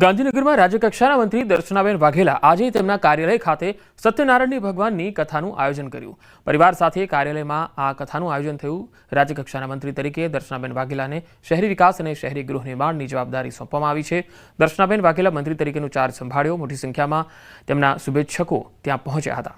ગાંધીનગરમાં રાજ્યકક્ષાના મંત્રી દર્શનાબેન વાઘેલા આજે તેમના કાર્યાલય ખાતે સત્યનારાયણ ભગવાનની કથાનું આયોજન કર્યું। પરિવાર સાથે કાર્યાલયમાં આ કથાનું આયોજન થયું। રાજ્યકક્ષાના મંત્રી તરીકે દર્શનાબેન વાઘેલાને શહેરી વિકાસ અને શહેરી ગૃહ નિર્માણની જવાબદારી સોંપવામાં આવી છે। દર્શનાબેન વાઘેલા મંત્રી તરીકેનો ચાર્જ સંભાળ્યો। મોટી સંખ્યામાં તેમના શુભેચ્છકો ત્યાં પહોંચ્યા હતા।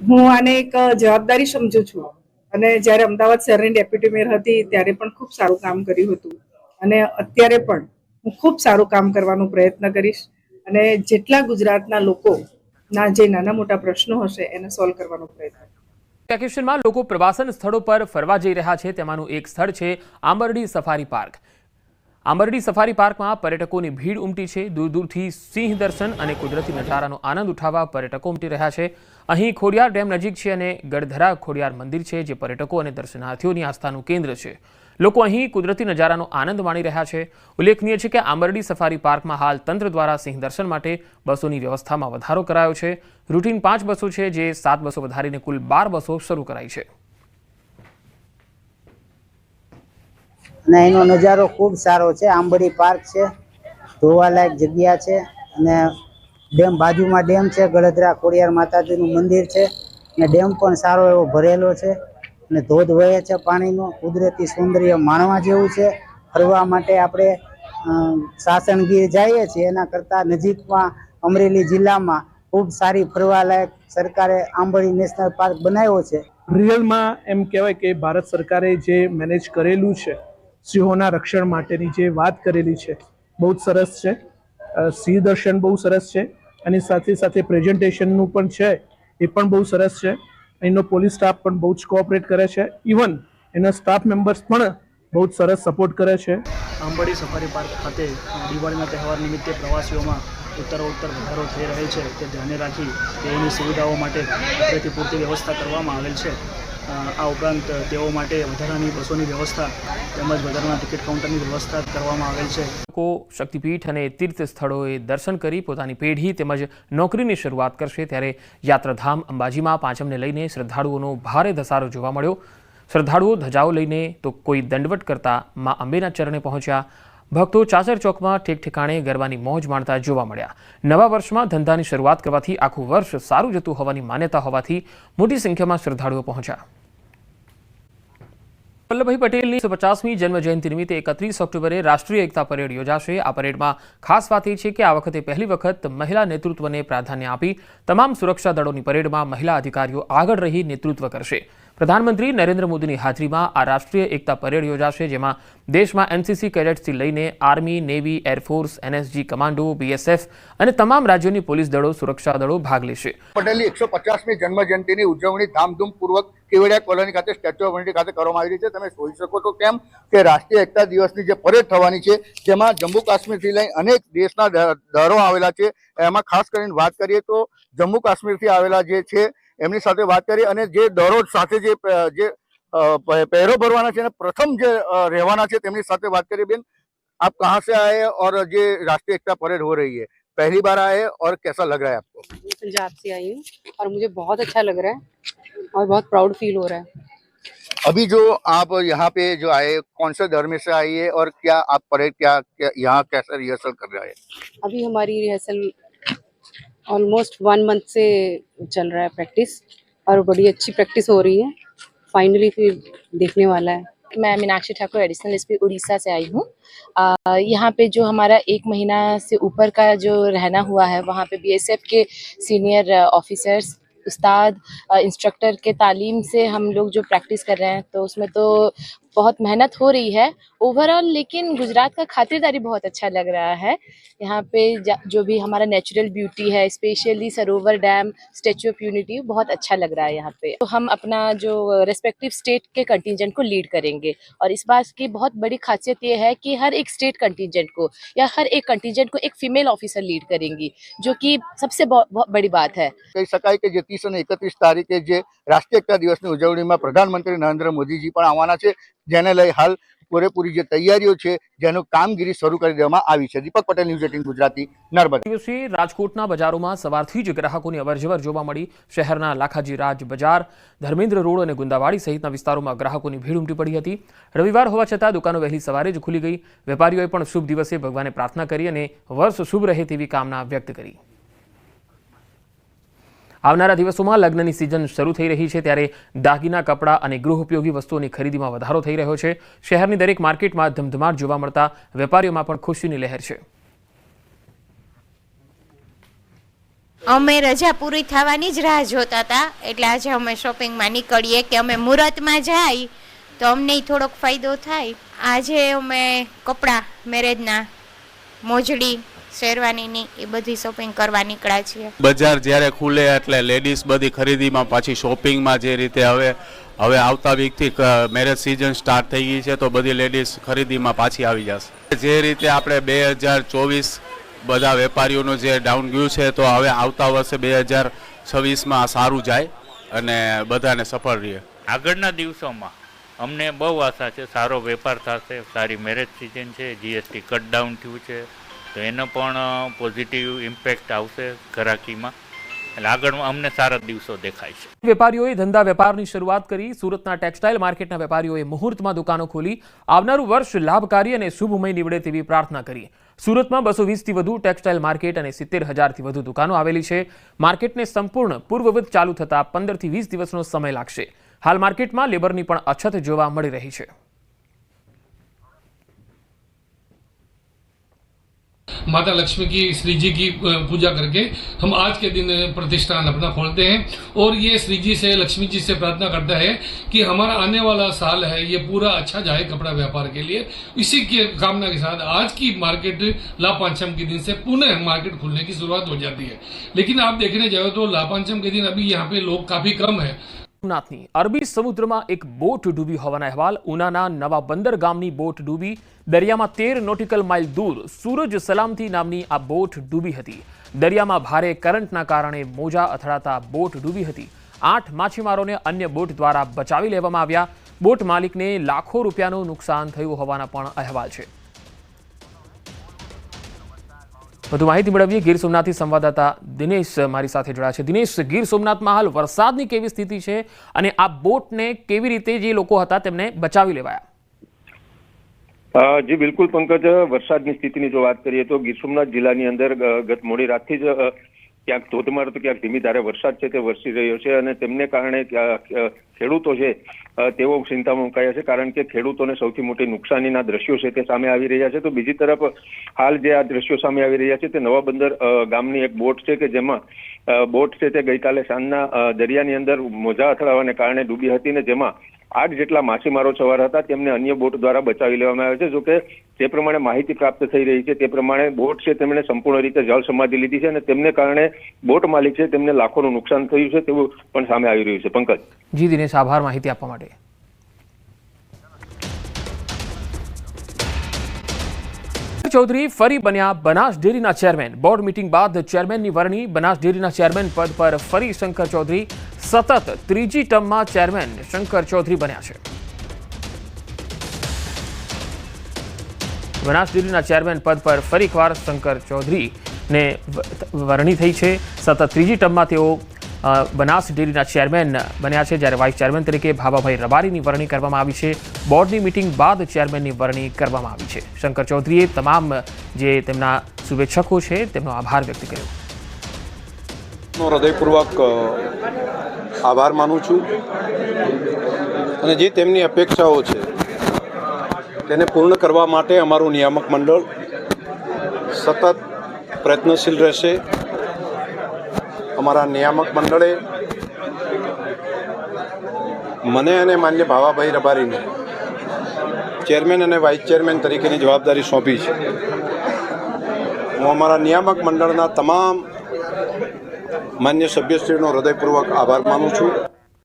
હું આને એક જવાબદારી સમજુ છું અને જ્યારે અમદાવાદ શહેરની ડેપ્યુટી મેયર હતી ત્યારે પણ ખૂબ સારું કામ કર્યું હતું અને અત્યારે પણ હું ખૂબ સારું કામ કરવાનો પ્રયત્ન કરીશ અને જેટલા ગુજરાતના લોકોના જે નાના મોટા પ્રશ્નો હશે એને સોલ્વ કરવાનો પ્રયત્ન કરીશ। વેકેશનમાં લોકો પ્રવાસન સ્થળો પર ફરવા જઈ રહ્યા છે। તેમાંનું એક સ્થળ છે Ambardi safari park. Ambardi safari પાર્કમાં પર્યટકોની ભીડ ઉમટી છે। દૂર દૂરથી સિંહ દર્શન અને કુદરતી નજારાનો આનંદ ઉઠાવવા પર્યટકો ઉમટી રહ્યા છે। અહીં ખોડિયાર ડેમ નજીક છે અને ગઢધરા ખોડિયાર મંદિર છે, જે પર્યટકો અને દર્શનાર્થીઓની આસ્થાનું કેન્દ્ર છે। લોકો અહીં કુદરતી નજારાનો આનંદ માણી રહ્યા છે। ઉલ્લેખનીય છે કે આંબરડી સફારી પાર્કમાં હાલ તંત્ર દ્વારા સિંહ દર્શન માટે બસોની વ્યવસ્થામાં વધારો કરાયો છે। રૂટીન 5 બસો છે, જે 7 બસો વધારીને કુલ 12 બસો શરૂ કરાઈ છે। અને એનો નજારો ખૂબ સારો છે। આંબરડી પાર્ક છે, જોવાલાયક જગ્યા છે અને ડેમ બાજુમાં ડેમ છે, ગળધરા ખોડિયાર માતાજીનું મંદિર છે અને ડેમ પણ સારો એવો ભરેલો છે અને ધોધ વહે છે પાણીનો। કુદરતી સૌંદર્ય માણવા જેવું છે। ફરવા માટે આપણે સાસણગીર જઈએ છીએ એના કરતાં નજીકમાં અમરેલી જિલ્લામાં ખૂબ સારી ફરવાલાયક સરકારે આંબરડી નેશનલ પાર્ક બનાવ્યો છે। રિયલમાં એમ કહેવાય કે ભારત સરકારે જે મેનેજ કરેલું છે, સિંહોના રક્ષણ માટેની જે વાત કરેલી છે, બહુ જ સરસ છે। સિંહ દર્શન બહુ સરસ છે અને સાથે સાથે પ્રેઝન્ટેશનનું પણ છે, એ પણ બહુ સરસ છે। એનો પોલીસ સ્ટાફ પણ બહુ જ કોઓપરેટ કરે છે, ઇવન એના સ્ટાફ મેમ્બર્સ પણ બહુ જ સરસ સપોર્ટ કરે છે। આંબરડી સફારી પાર્ક ખાતે દિવાળીના તહેવાર નિમિત્તે પ્રવાસીઓમાં ઉત્તરોત્તર વધારો થઈ રહેલ છે, તે ધ્યાને રાખી તેઓની સુવિધાઓ માટે પૂરતી પૂરતી વ્યવસ્થા કરવામાં આવેલ છે। આ ઉપરાંત તેઓ માટે વધારાની બસોની વ્યવસ્થા તેમજ વધારાના ટિકિટ કાઉન્ટરની વ્યવસ્થા કરવામાં આવેલ છે। લોકો શક્તિપીઠ અને તીર્થ સ્થળોએ દર્શન કરી પોતાની પેઢી તેમજ નોકરીની શરૂઆત કરશે। ત્યારે યાત્રાધામ અંબાજીમાં પાંચમને લઈને શ્રદ્ધાળુઓનો ભારે ધસારો જોવા મળ્યો। શ્રદ્ધાળુઓ ધજાઓ લઈને તો કોઈ દંડવટ કરતા મા અંબેના ચરણે પહોંચ્યા। ભક્તો ચાચર ચોકમાં ઠેક ઠેકાણે ગરબાની મોજ માણતા જોવા મળ્યા। નવા વર્ષમાં ધંધાની શરૂઆત કરવાથી આખું વર્ષ સારું જતું હોવાની માન્યતા હોવાથી મોટી સંખ્યામાં શ્રદ્ધાળુઓ પહોંચ્યા। વલ્લભભાઈ પટેલની 150મી જન્મજયંતિ નિમિત્તે 31 ઓક્ટોબરે રાષ્ટ્રીય એકતા પરેડ યોજાશે। આ પરેડમાં ખાસ વાત એ છે કે આ વખતે પહેલી વખત મહિલા નેતૃત્વને પ્રાધાન્ય આપી તમામ સુરક્ષા દળોની પરેડમાં મહિલા અધિકારીઓ આગળ રહી નેતૃત્વ કરશે। પ્રધાનમંત્રી નરેન્દ્ર મોદીની હાજરીમાં આ રાષ્ટ્રીય એકતા પરેડ યોજાશે, જેમાં દેશમાં એનસીસી કેડેટ્સથી લઈને army, navy, air force, NSG, commando, BSF અને તમામ રાજ્યોની પોલીસ દળો, સુરક્ષા દળો ભાગ લેશે। પટેલની 150મી જન્મજયંતિની ઉજવણી ધામધૂમપૂર્વક કેવડિયા કોલોની ખાતે સ્ટેચ્યુ ઓફ યુનિટી ખાતે કરવામાં આવી રહી છે। તમે જોઈ શકો છો કેમ કે રાષ્ટ્રીય એકતા દિવસની જે પરેડ થવાની છે, જેમાં જમ્મુ કાશ્મીરથી લઈ અનેક દેશના દળો આવેલા છે। એમાં ખાસ કરીને વાત કરીએ તો જમ્મુ કાશ્મીરથી આવેલા જે છે એમની સાથે વાત કરી અને જે દળો સાથે જે પહેરો ભરવાના છે અને પ્રથમ જે રહેવાના છે તેમની સાથે વાત કરી। બેન, आप कहाँ से आए और ये राष्ट्रीय एकता परेड हो रही है, पहली बार आए और कैसा लग रहा है आपको? पंजाब से आई हूँ और मुझे बहुत अच्छा लग रहा है और बहुत प्राउड फील हो रहा है। अभी जो आप यहाँ पे जो आए, कौन से धर्म से आई है और क्या आप परेड क्या यहाँ कैसा रिहर्सल कर रहे हैं? अभी हमारी रिहर्सल ऑलमोस्ट 1 मंथ से चल रहा है प्रैक्टिस, और बड़ी अच्छी प्रैक्टिस हो रही है। फाइनली फिर देखने वाला है। मैं मीनाक्षी ठाकुर एडिशनल एसपी उड़ीसा से आई हूँ। यहाँ पे जो हमारा 1 महीना से ऊपर का जो रहना हुआ है, वहाँ पे बीएसएफ के सीनियर ऑफिसर्स, उस्ताद, इंस्ट्रक्टर के तालीम से हम लोग जो प्रैक्टिस कर रहे हैं, तो उसमें तो बहुत मेहनत हो रही है ओवरऑल, लेकिन गुजरात का खातिरदारी बहुत अच्छा लग रहा है। यहाँ पे जो भी हमारा नेचुरल ब्यूटी है, specially Sarovar dam, statue of unity, बहुत अच्छा लग रहा है यहाँ पे। तो हम अपना जो रेस्पेक्टिव स्टेट के कंटिजेंट को लीड करेंगे, और इस बात की बहुत बड़ी खासियत ये है कि हर एक स्टेट कंटिजेंट को या हर एक कंटिजेंट को एक फीमेल ऑफिसर लीड करेंगी, जो कि सबसे बहुत बड़ी बात है। કહી શકાય કે જે 30 અને 31 તારીખે જે રાષ્ટ્રીય એકતા દિવસની ઉજવણીમાં પ્રધાનમંત્રી નરેન્દ્ર મોદીજી પણ આવવાના છે, જેને લઈ હાલ પૂરેપૂરી જે તૈયારીઓ છે જેનું કામગીરી શરૂ કરી દેવામાં આવી છે. દીપક પટેલ, ન્યૂઝ 18 ગુજરાતી, નર્મદા. દિવસે રાજકોટના બજારોમાં સવારથી જ ગ્રાહકોની અવરજવર જોવા મળી. શહેરના લાખાજી રાજ બજાર, ધર્મેન્દ્ર રોડ અને ગુંદાવાડી સહિતના વિસ્તારોમાં ગ્રાહકોની ભીડ ઉમટી પડી હતી. રવિવાર હોવા છતાં દુકાનો વહેલી સવારે જ ખુલી ગઈ. વેપારીઓએ પણ શુભ દિવસે ભગવાને પ્રાર્થના કરી અને વર્ષ શુભ રહે તેવી કામના વ્યક્ત કરી. આવનારા દિવસોમાં લગ્નની સિઝન શરૂ થઈ રહી છે, ત્યારે દાગીના, કપડાં અને ગૃહ ઉપયોગી વસ્તુઓની ખરીદીમાં વધારો થઈ રહ્યો છે. શહેરની દરેક માર્કેટમાં ધમધમાટ જોવા મળતા વેપારીઓમાં પણ ખુશીની લહેર છે. અમે રજા પૂરી થવાની જ રાહ જોતા હતા, એટલે આજે અમે શોપિંગમાં નીકળીએ કે અમે મુહૂર્તમાં જાય તો અમને થોડોક ફાયદો થાય. આજે અમે કપડાં, મેરેજના, મોજડી, શેરવાનીની એ બધી શોપિંગ કરવા નીકળ્યા છીએ. બજાર જ્યારે ખુલે એટલે લેડીઝ બધી ખરીદીમાં પાછી શોપિંગમાં જે રીતે હવે આવતા વીકથી મેરેજ સિઝન સ્ટાર્ટ થઈ ગઈ છે, તો બધી લેડીઝ ખરીદીમાં પાછી આવી જશે. જે રીતે આપણે 2024 બધા વેપારીઓનું જે ડાઉન ગયું છે, તો હવે આવતા વર્ષે 2026માં સારું જાય અને બધાને સફળ રહે. આગળના દિવસોમાં અમને બહુ આશા છે, સારો વેપાર થશે. સારી મેરેજ સિઝન છે, જીએસટી કટ ડાઉન થયું છે, તો એનો પણ પોઝિટિવ ઇમ્પેક્ટ આવશે ગ્રાહકીમાં. એટલે આગળ અમને સારા દિવસો દેખાય છે. વેપારીઓએ ધંધા વેપારની શરૂઆત કરી. સુરતના ટેક્સટાઇલ માર્કેટના વેપારીઓએ મુહૂર્તમાં દુકાનો ખોલી. આવનારું વર્ષ લાભકારી અને શુભમય નીવડે તેવી પ્રાર્થના કરી. સુરતમાં 220થી વધુ ટેક્સટાઇલ માર્કેટ અને 70,000થી વધુ દુકાનો આવેલી છે. માર્કેટને સંપૂર્ણ પૂર્વવત ચાલુ થતાં 15થી 20 દિવસનો સમય લાગશે. હાલ માર્કેટમાં લેબરની પણ અછત જોવા મળી રહી છે. माता लक्ष्मी की, श्री जी की पूजा करके हम आज के दिन प्रतिष्ठान अपना खोलते हैं और ये श्री जी से, लक्ष्मी जी से प्रार्थना करता है कि हमारा आने वाला साल है ये पूरा अच्छा जाए कपड़ा व्यापार के लिए. इसी की कामना के साथ आज की मार्केट लापांचम के दिन से पुनः मार्केट खुलने की शुरुआत हो जाती है. लेकिन आप देखने जाओ तो लापांचम के दिन अभी यहाँ पे लोग काफी कम है. સોમનાથની અરબી સમુદ્રમાં એક બોટ ડૂબી હોવાના અહેવાલ. ઉનાના નવા બંદર ગામની બોટ ડૂબી. દરિયામાં 13 નોટિકલ માઇલ દૂર સૂરજ સલામતી નામની આ બોટ ડૂબી હતી. દરિયામાં ભારે કરંટના કારણે મોજા અથડાતા બોટ ડૂબી હતી. 8 માછીમારોને અન્ય બોટ દ્વારા બચાવી લેવામાં આવ્યા. બોટ માલિકને લાખો રૂપિયાનું નુકસાન થયું હોવાના પણ અહેવાલ છે. વધુ માહિતી મેળવીએ ગીર સોમનાથથી સંવાદદાતા દિનેશ મારી સાથે જોડાયા છે. દિનેશ, ગીર સોમનાથમાં હાલ વરસાદની કેવી સ્થિતિ છે અને આ બોટને કેવી રીતે જે લોકો હતા તેમને બચાવી લેવાયા? જી બિલકુલ પંકજ, વરસાદની સ્થિતિની જો વાત કરીએ તો ગીર સોમનાથ જિલ્લાની અંદર ગત મોડી રાતથી જ ક્યાંક ધોધમાર તો ક્યાંક ધીમી ધારે વરસાદ છે તે વરસી રહ્યો છે અને તેમને કારણે ખેડૂતો છે તેઓ ચિંતામાં મુકાયા છે, કારણ કે ખેડૂતોને સૌથી મોટી નુકસાનીના દ્રશ્યો છે તે સામે આવી રહ્યા છે. તો બીજી તરફ હાલ જે આ દ્રશ્યો સામે આવી રહ્યા છે તે નવા બંદર ગામની એક બોટ છે કે જેમાં બોટ છે તે ગઈકાલે સાંજના દરિયાની અંદર મોજા અથડાવાને કારણે ડૂબી હતી ને જેમાં 8 જેટલા માછીમારો સવાર હતા તેમને અન્ય બોટ દ્વારા બચાવી લેવામાં આવ્યા છે. જોકે જે પ્રમાણે માહિતી પ્રાપ્ત થઈ રહી છે તે પ્રમાણે બોટ છે તેમણે સંપૂર્ણ રીતે જળ સમાધિ લીધી છે અને તેમને કારણે બોટ માલિક છે તેમને લાખોનું નુકસાન થયું છે તેવું પણ સામે આવી રહ્યું છે. પંકજ. જી દિનેશ, આભાર માહિતી આપવા માટે. ચૌધરી ફરી બન્યા બનાસ ડેરીના ચેરમેન. બોર્ડ મીટિંગ બાદ ચેરમેનની વરણી. બનાસ ડેરીના ચેરમેન પદ પર ફરી શંકર ચૌધરી. સતત ત્રીજી ટર્મમાં ચેરમેન શંકર ચૌધરી બન્યા છે. બનાસ ડેરીના ચેરમેન પદ પર ફરી એકવાર શંકર ચૌધરીને વરણી થઈ છે. સતત ત્રીજી ટર્મમાં તેઓ બનાસ ડેરીના ચેરમેન બન્યા છે, જ્યારે વાઇસ ચેરમેન તરીકે ભાવાભાઈ રબારીની વરણી કરવામાં આવી છે. બોર્ડની મીટિંગ બાદ ચેરમેનની વરણી કરવામાં આવી છે. શંકર ચૌધરીએ તમામ જે તેમના શુભેચ્છકો છે તેમનો આભાર વ્યક્ત કર્યો. હૃદયપૂર્વક આભાર માનું છું અને જે તેમની અપેક્ષાઓ છે તેને પૂર્ણ કરવા માટે અમારું નિયામક મંડળ સતત પ્રયત્નશીલ રહેશે. અમારા નિયામક મંડળે મને અને માન્ય ભાવાભાઈ રબારીને ચેરમેન અને વાઇસ ચેરમેન તરીકેની જવાબદારી સોંપી છે. હું અમારા નિયામક મંડળના તમામ માન્ય સભ્યશ્રીનો હૃદયપૂર્વક આભાર માનું છું.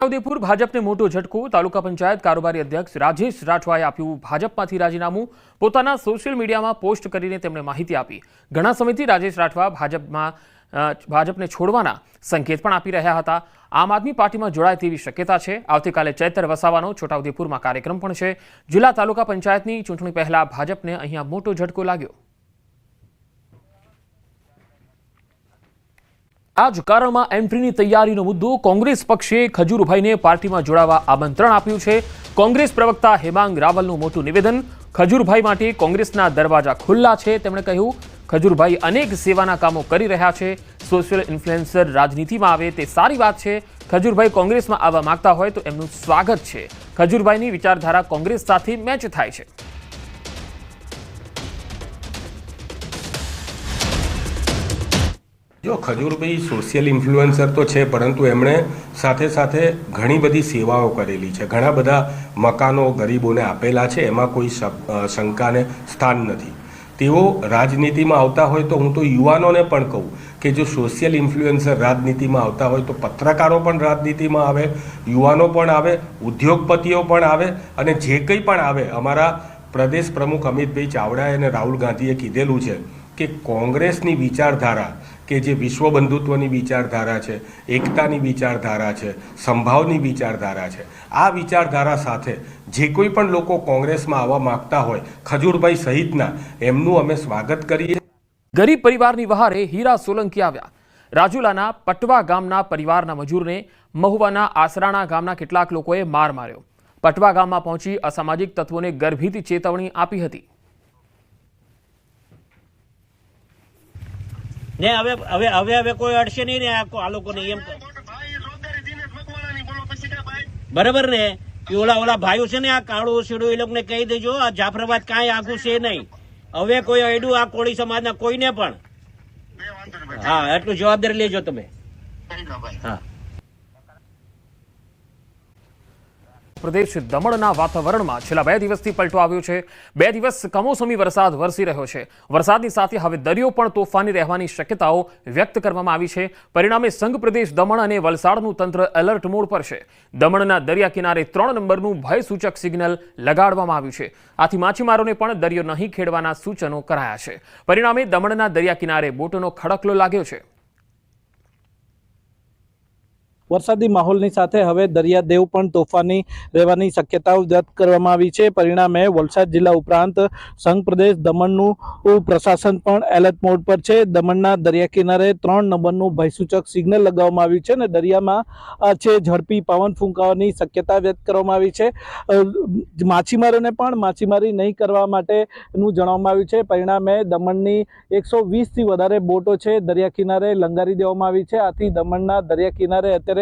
છોટાઉદેપુર ભાજપને મોટો ઝટકો. તાલુકા પંચાયત કારોબારી અધ્યક્ષ રાજેશ રાઠવાએ આપ્યું ભાજપમાંથી રાજીનામું. પોતાના સોશિયલ મીડિયામાં પોસ્ટ કરીને તેમણે માહિતી આપી. ઘણા સમયથી રાજેશ રાઠવા ભાજપને છોડવાના સંકેત પણ આપી રહ્યા હતા. આમ આદમી પાર્ટીમાં જોડાય તેવી શક્યતા છે. આવતીકાલે ચૈતર વસાવાનો છોટાઉદેપુરમાં કાર્યક્રમ પણ છે. જિલ્લા તાલુકા પંચાયતની ચૂંટણી પહેલા ભાજપને અહીંયા મોટો ઝટકો લાગ્યો. રાજકારણમાં એન્ટ્રીની તૈયારીનો મુદ્દો. કોંગ્રેસ પક્ષે ખજૂરભાઈને પાર્ટીમાં જોડાવા આમંત્રણ આપ્યું છે. કોંગ્રેસ પ્રવક્તા હેમાંગ રાવલનું મોટું નિવેદન. ખજૂરભાઈ માટે કોંગ્રેસના દરવાજા ખુલ્લા છે. તેમણે કહ્યું ખજૂરભાઈ અનેક સેવાના કામો કરી રહ્યા છે. સોશિયલ ઇન્ફ્લુએન્સર રાજનીતિમાં આવે તે સારી વાત છે. ખજૂરભાઈ કોંગ્રેસમાં આવવા માંગતા હોય તો એમનું સ્વાગત છે. ખજૂરભાઈની વિચારધારા કોંગ્રેસ સાથે મેચ થાય છે. જો ખજૂરભાઈ સોશિયલ ઇન્ફ્લુએન્સર તો છે, પરંતુ એમણે સાથે સાથે ઘણી બધી સેવાઓ કરેલી છે. ઘણા બધા મકાનો ગરીબોને આપેલા છે. એમાં કોઈ શંકાને સ્થાન નથી. તેઓ રાજનીતિમાં આવતા હોય તો હું તો યુવાનોને પણ કહું કે જો સોશિયલ ઇન્ફ્લુએન્સર રાજનીતિમાં આવતા હોય તો પત્રકારો પણ રાજનીતિમાં આવે, યુવાનો પણ આવે, ઉદ્યોગપતિઓ પણ આવે, અને જે કંઈ પણ આવે. અમારા પ્રદેશ પ્રમુખ અમિતભાઈ ચાવડાએ અને રાહુલ ગાંધીએ કીધેલું છે કે કોંગ્રેસની વિચારધારા કે જે વિશ્વ બંધુત્વની વિચારધારા છે, એકતાની વિચારધારા છે, સંભાવની વિચારધારા છે, આ વિચારધારા સાથે જે કોઈ પણ લોકો કોંગ્રેસમાં આવવા માંગતા હોય, ખજૂરભાઈ સહિતના, એમનું અમે સ્વાગત કરીએ. ગરીબ પરિવારની વહારે હીરા સોલંકી આવ્યા. રાજુલાના પટવા ગામના પરિવારના મજૂરને મહુવાના આસરાણા ગામના કેટલાક લોકોએ માર માર્યો. પટવા ગામમાં પહોંચી અસામાજિક તત્વોને ગર્ભિત ચેતવણી આપી હતી. ને હવે કોઈ અડશે નહીં ને આ લોકોને એમ બરાબર ને કે ઓલા ભાઈઓ છે ને આ કાળું શેડું એ લોકોને કહી દેજો આ જાફરાબાદ કાંઈ આખું છે નહીં. હવે કોઈ અડ્યું આ કોળી સમાજના કોઈને પણ. હા, એટલું જવાબદારી લેજો તમે. હા. પ્રદેશ દમણના વાતાવરણમાં છેલ્લા 2 દિવસથી પલટો આવ્યો છે. 2 દિવસ કમોસમી વરસાદ વરસી રહ્યો છે. વરસાદની સાથે હવે દરિયો પણ તોફાની રહેવાની શક્યતાઓ વ્યક્ત કરવામાં આવી છે. પરિણામે સંઘ પ્રદેશ દમણ અને વલસાડનું તંત્ર એલર્ટ મોડ પર છે. દમણના દરિયા કિનારે 3 નંબરનું ભયસૂચક સિગ્નલ લગાડવામાં આવ્યું છે. આથી માછીમારોને પણ દરિયો નહીં ખેડવાના સૂચનો કરાયા છે. પરિણામે દમણના દરિયા કિનારે બોટોનો ખડકલો લાગ્યો છે. વરસાદી માહોલની સાથે હવે દરિયાદેવ પણ તોફાની રહેવાની શક્યતાઓ વ્યક્ત કરવામાં આવી છે. પરિણામે વલસાડ જિલ્લા ઉપરાંત સંઘ પ્રદેશ દમણનું પ્રશાસન પણ એલર્ટ મોડ પર છે. દમણના દરિયા કિનારે 3 નંબરનું ભયસૂચક સિગ્નલ લગાવવામાં આવ્યું છે અને દરિયામાં છે ઝડપી પવન ફૂંકાવાની શક્યતા વ્યક્ત કરવામાં આવી છે. માછીમારોને પણ માછીમારી નહીં કરવા માટેનું જણાવવામાં આવ્યું છે. પરિણામે દમણની 120થી વધારે બોટો છે દરિયા કિનારે લંગારી દેવામાં આવી છે. આથી દમણના દરિયા કિનારે અત્યારે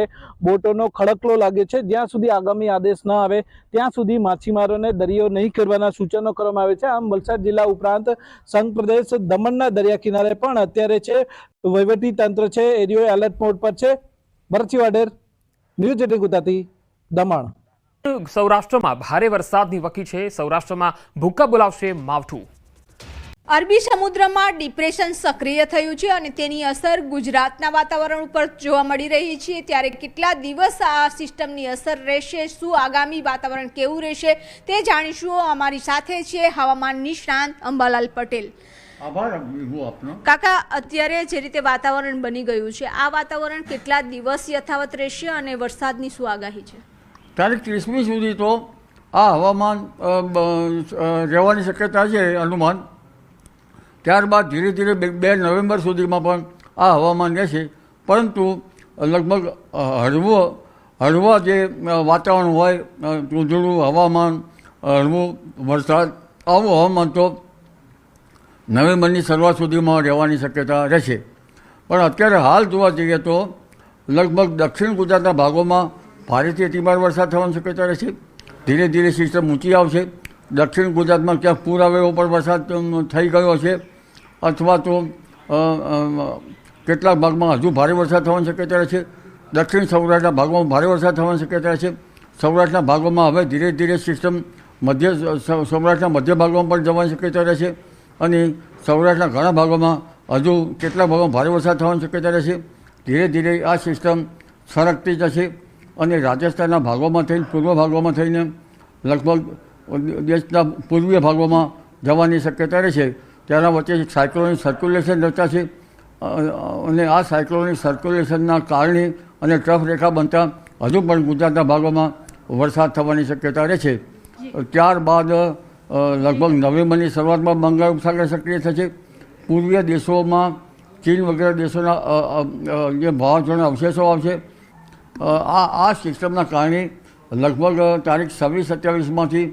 બોટોનો ખડકલો લાગે છે. જ્યાં સુધી આગામી આદેશ ન આવે ત્યાં સુધી માછીમારોને દરિયો નહીં ખેડવાના સૂચનો કરવામાં આવે છે. આમ વલસાડ જિલ્લા ઉપરાંત સંઘ પ્રદેશ દમણના દરિયા કિનારે પણ અત્યારે છે વહીવટી તંત્ર છે એરિયો એલર્ટ મોડ પર છે. ભરતસિંહ વાડેર, ન્યૂઝ 18 ગુજરાતી, દમણ. સૌરાષ્ટ્રમાં ભારે વરસાદની વકી છે. સૌરાષ્ટ્રમાં ભૂક્કા બોલાવશે માવઠું. અરબી સમુદ્રમાં ડિપ્રેશન સક્રિય થયું છે અને તેની અસર ગુજરાતના વાતાવરણ ઉપર જોવા મળી રહી છે. ત્યારે કેટલા દિવસ આ સિસ્ટમની અસર રહેશે, શું આગામી વાતાવરણ કેવું રહેશે તે જાણીશું. અમારી સાથે છે હવામાન નિષ્ણાંત અંબાલાલ પટેલ. કાકા, અત્યારે જે રીતે વાતાવરણ બની ગયું છે, આ વાતાવરણ કેટલા દિવસ યથાવત રહેશે અને વરસાદની શું આગાહી છે? તારીખ 30મી સુધી તો આ હવામાન રહેવાની શક્યતા છે અનુમાન. ત્યારબાદ ધીરે ધીરે 2 નવેમ્બર સુધીમાં પણ આ હવામાન રહેશે. પરંતુ લગભગ હળવા જે વાતાવરણ હોય, ધૂંધળું હવામાન, હળવું વરસાદ, આવું હવામાન તો નવેમ્બરની શરૂઆત સુધીમાં રહેવાની શક્યતા રહેશે. પણ અત્યારે હાલ જોવા જઈએ તો લગભગ દક્ષિણ ગુજરાતના ભાગોમાં ભારેથી અતિભારે વરસાદ થવાની શક્યતા રહેશે. ધીરે ધીરે સિસ્ટમ ઊંચી આવશે. દક્ષિણ ગુજરાતમાં ક્યાંક પૂર આવે એવો પણ વરસાદ થઈ ગયો છે, અથવા તો કેટલાક ભાગમાં હજુ ભારે વરસાદ થવાની શક્યતા રહેશે. દક્ષિણ સૌરાષ્ટ્રના ભાગોમાં ભારે વરસાદ થવાની શક્યતા રહેશે. સૌરાષ્ટ્રના ભાગોમાં હવે ધીરે ધીરે સિસ્ટમ સૌરાષ્ટ્રના મધ્ય ભાગોમાં પણ જવાની શક્યતા રહેશે અને સૌરાષ્ટ્રના ઘણા ભાગોમાં હજુ કેટલાક ભાગોમાં ભારે વરસાદ થવાની શક્યતા રહેશે. ધીરે ધીરે આ સિસ્ટમ સરકતી જશે અને રાજસ્થાનના ભાગોમાં થઈને પૂર્વ ભાગોમાં થઈને લગભગ દેશના પૂર્વીય ભાગોમાં જવાની શક્યતા રહે છે. તેના વચ્ચે એક સાયક્લોનિક સર્ક્યુલેશન રચાશે અને આ સાયક્લોનિક સર્ક્યુલેશનના કારણે અને ટ્રફ રેખા બનતા હજુ પણ ગુજરાતના ભાગોમાં વરસાદ થવાની શક્યતા રહે છે. ત્યારબાદ લગભગ નવેમ્બરની શરૂઆતમાં બંગાળ ઉપસાગર સક્રિય થશે. પૂર્વીય દેશોમાં ચીન વગેરે દેશોના જે વાવાઝોડાના અવશેષો આવશે. આ સિસ્ટમના કારણે લગભગ તારીખ 26-27માંથી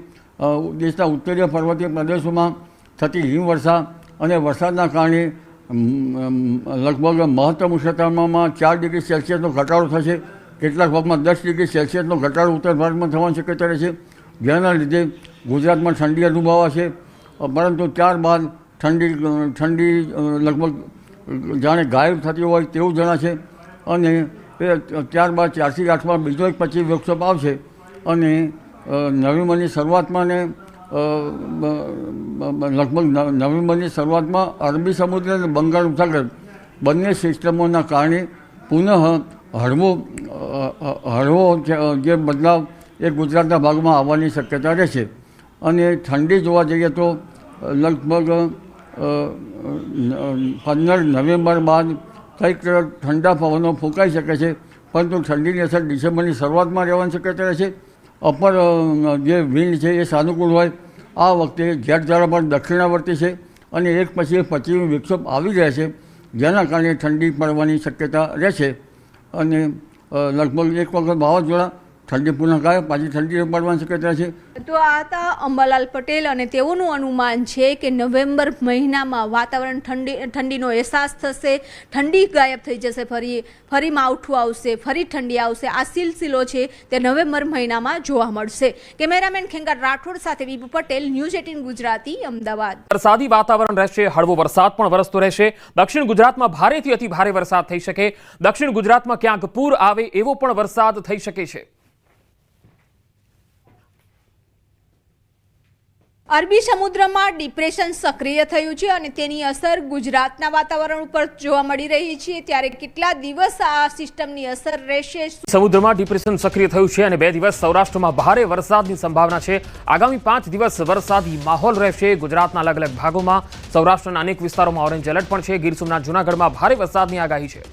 દેશના ઉત્તરીય પર્વતીય પ્રદેશોમાં થતી હિમવર્ષા અને વરસાદના કારણે લગભગ મહત્તમ ઉષ્ણતામાનમાં 4 ડિગ્રી સેલ્સિયસનો ઘટાડો થશે. કેટલાક ભાગમાં 10 ડિગ્રી સેલ્સિયસનો ઘટાડો ઉત્તર ભારતમાં થવાની શક્યતા રહેશે, જેના લીધે ગુજરાતમાં ઠંડી અનુભવાશે. પરંતુ ત્યારબાદ ઠંડી લગભગ જાણે ગાયબ થતી હોય તેવું જણાશે અને ત્યારબાદ 4 થી 8માં બીજો એક પછી વિક્ષેપ આવશે અને નવેમ્બરની શરૂઆતમાં ને લગભગ નવેમ્બરની શરૂઆતમાં અરબી સમુદ્ર અને બંગાળ ઉપસાગર બંને સિસ્ટમોના કારણે પુનઃ હળવો જે બદલાવ એ ગુજરાતના ભાગમાં આવવાની શક્યતા રહેશે. અને ઠંડી જોવા જઈએ તો લગભગ 15 નવેમ્બર બાદ કંઈક ઠંડા પવનો ફૂંકાઈ શકે છે, પરંતુ ઠંડીની અસર ડિસેમ્બરની શરૂઆતમાં રહેવાની શક્યતા રહેશે. અપર જે વિન્ડ છે એ સાનુકૂળ હોય. આ વખતે જેટ ઝાડા પણ દક્ષિણાવર્તી છે અને એક પછી એક પશ્ચિમી વિક્ષેપ આવી રહ્યા છે, જેના કારણે ઠંડી પડવાની શક્યતા રહેશે. અને લગભગ એક વખત વાવાઝોડા ઠંડી પુનઃ ગાય પાછી ઠંડી પડવાની શક્યતા છે. તો આ હતા અંબાલાલ પટેલ અને તેઓનું અનુમાન છે કે નવેમ્બર મહિનામાં વાતાવરણ ઠંડીનો અહેસાસ થશે, ઠંડી ગાયબ થઈ જશે, ફરી માવઠું આવશે, ફરી ઠંડી આવશે. આ સિલસિલો છે તે નવેમ્બર મહિનામાં જોવા મળશે. કેમેરામેન ખેંગાર રાઠોડ સાથે વિભુ પટેલ, ન્યૂઝ 18 ગુજરાતી, અમદાવાદ. વરસાદી વાતાવરણ રહેશે, હળવો વરસાદ પણ વરસતો રહેશે. દક્ષિણ ગુજરાતમાં ભારેથી અતિ ભારે વરસાદ થઈ શકે. દક્ષિણ ગુજરાતમાં ક્યાંક પૂર આવે એવો પણ વરસાદ થઈ શકે છે. અરબી સમુદ્રમાં ડિપ્રેશન સક્રિય થયું છે અને તેની અસર ગુજરાતના વાતાવરણ ઉપર જોવા મળી રહી છે. ત્યારે કેટલા દિવસ આ સિસ્ટમની અસર રહેશે? સમુદ્રમાં ડિપ્રેશન સક્રિય થયું છે અને 2 દિવસ સૌરાષ્ટ્રમાં ભારે વરસાદની સંભાવના છે. આગામી 5 દિવસ વરસાદી માહોલ રહેશે ગુજરાતના અલગ અલગ ભાગોમાં. સૌરાષ્ટ્રના અનેક વિસ્તારોમાં ઓરેન્જ એલર્ટ પણ છે. ગીર સોમનાથ, જૂનાગઢમાં ભારે વરસાદની આગાહી છે.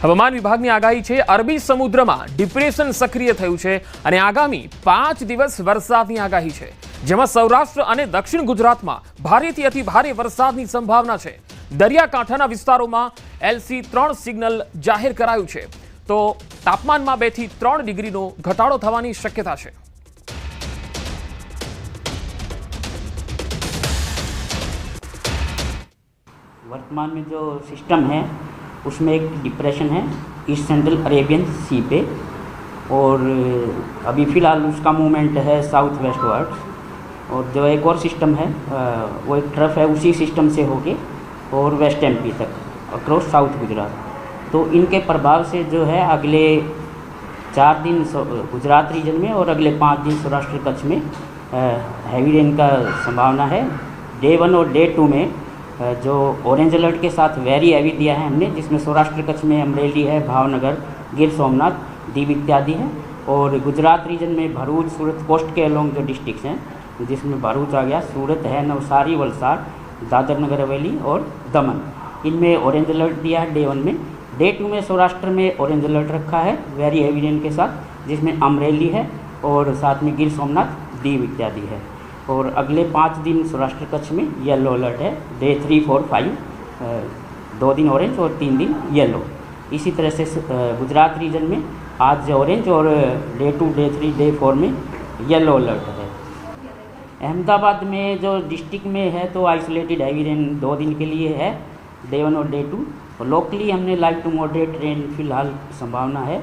હવામાન વિભાગની આગાહી છે અરબી સમુદ્રમાં ડિપ્રેશન સક્રિય થયું છે અને આગામી 5 દિવસ વરસાદની આગાહી છે, જેમાં સૌરાષ્ટ્ર અને દક્ષિણ ગુજરાતમાં ભારેથી અતિ ભારે વરસાદની સંભાવના છે. દરિયાકાંઠાના વિસ્તારોમાં LC3 સિગ્નલ જાહેર કરાયું છે. તો તાપમાનમાં 2 થી 3 ડિગ્રીનો ઘટાડો થવાની શક્યતા છે. वर्तमान में जो सिस्टम है उसमें एक डिप्रेशन है ईस्ट सेंट्रल अरेबियन सी पे, और अभी फ़िलहाल उसका मूवमेंट है साउथ वेस्ट वर्ड्स. और जो एक और सिस्टम है वो एक ट्रफ है, उसी सिस्टम से होके और वेस्ट MP तक अक्रॉस साउथ गुजरात. तो इनके प्रभाव से जो है अगले 4 दिन गुजरात रीजन में और अगले 5 दिन सौराष्ट्र कच्छ में हैवी रेन का संभावना है. डे 1 और डे 2 में जो ऑरेंज अलर्ट के साथ वेरी हैवी दिया है हमने, जिसमें सौराष्ट्र कच्छ में अमरेली है, भावनगर, गिर सोमनाथ, दीव इत्यादि है. और गुजरात रीजन में भरूच, सूरत कोस्ट के अलोंग जो डिस्ट्रिक्ट्स हैं, जिसमें भरूच आ गया, सूरत है, नवसारी, वलसाड, दादर नगर हवेली और दमन, इनमें ऑरेंज अलर्ट दिया है डे 1 में. डे 2 में सौराष्ट्र में ऑरेंज अलर्ट रखा है वेरी हैवी रेन के साथ, जिसमें अमरेली है और साथ में गिर सोमनाथ, दीव इत्यादि है. और अगले 5 दिन सौराष्ट्र कच्छ में येलो अलर्ट है. डे 3, 4, 5 2 दिन ऑरेंज और 3 दिन येलो. इसी तरह से गुजरात रीजन में आज ऑरेंज और डे 2, डे 3, डे 4 में येलो अलर्ट है. अहमदाबाद में जो डिस्ट्रिक्ट में है तो आइसोलेटेड हैवी रेन 2 दिन के लिए है, डे 1 और डे 2. और लोकली हमने लाइट टू मॉडरेट रेन फिलहाल संभावना है.